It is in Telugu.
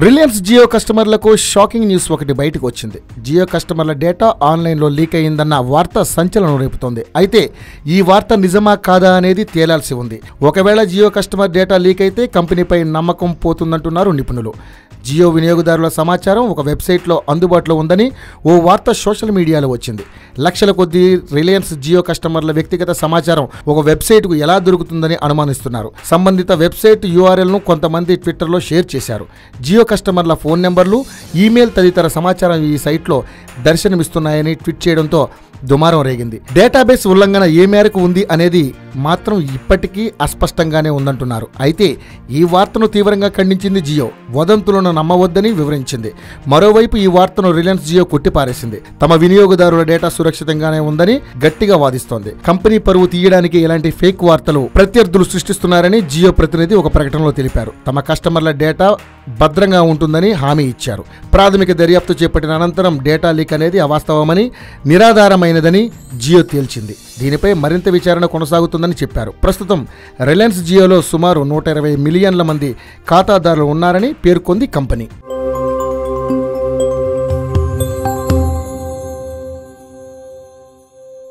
రిలయన్స్ జియో కస్టమర్లకు షాకింగ్ న్యూస్ ఒకటి బయటకు వచ్చింది. జియో కస్టమర్ల డేటా ఆన్లైన్లో లీక్ అయిందన్న వార్త సంచలనం రేపుతోంది. అయితే ఈ వార్త నిజమా కాదా అనేది తేలాల్సి ఉంది. ఒకవేళ జియో కస్టమర్ డేటా లీక్ అయితే కంపెనీపై నమ్మకం పోతుందంటున్నారు నిపుణులు. జియో వినియోగదారుల సమాచారం ఒక వెబ్సైట్లో అందుబాటులో ఉందని ఓ వార్త సోషల్ మీడియాలో వచ్చింది. లక్షల కొద్దీ రిలయన్స్ జియో కస్టమర్ల వ్యక్తిగత సమాచారం ఒక వెబ్సైట్కు ఎలా దొరుకుతుందని అనుమానిస్తున్నారు. సంబంధిత వెబ్సైట్ URLను కొంతమంది ట్విట్టర్లో షేర్ చేశారు. జియో కస్టమర్ల ఫోన్ నెంబర్లు, ఈమెయిల్ తదితర సమాచారం ఈ సైట్లో దర్శనమిస్తున్నాయని ట్వీట్ చేయడంతో దుమారం రేగింది. డేటాబేస్ ఉల్లంఘన ఏ మేరకు ఉంది అనేది మాత్రం ఇప్పటికీ అస్పష్టంగానే ఉందంటున్నారు. అయితే ఈ వార్తను తీవ్రంగా ఖండించింది జియో. వదంతులను నమ్మవద్దని వివరించింది. మరోవైపు ఈ వార్తను రిలయన్స్ జియో కొట్టిపారేసింది. తమ వినియోగదారుల డేటా సురక్షితంగానే ఉందని గట్టిగా వాదిస్తోంది. కంపెనీ పరువు తీయడానికి ఇలాంటి ఫేక్ వార్తలు ప్రత్యర్థులు సృష్టిస్తున్నారని జియో ప్రతినిధి ఒక ప్రకటనలో తెలిపారు. తమ కస్టమర్ల డేటా భద్రంగా ఉంటుందని హామీ ఇచ్చారు. ప్రాథమిక దర్యాప్తు చేపట్టిన అనంతరం డేటా లీక్ అనేది అవాస్తవమని, నిరాధారమైనదని జియో తేల్చింది. దీనిపై మరింత విచారణ కొనసాగుతుందని చెప్పారు. ప్రస్తుతం రిలయన్స్ జియోలో సుమారు 120 మిలియన్ల మంది ఖాతాదారులు ఉన్నారని పేర్కొంది కంపెనీ.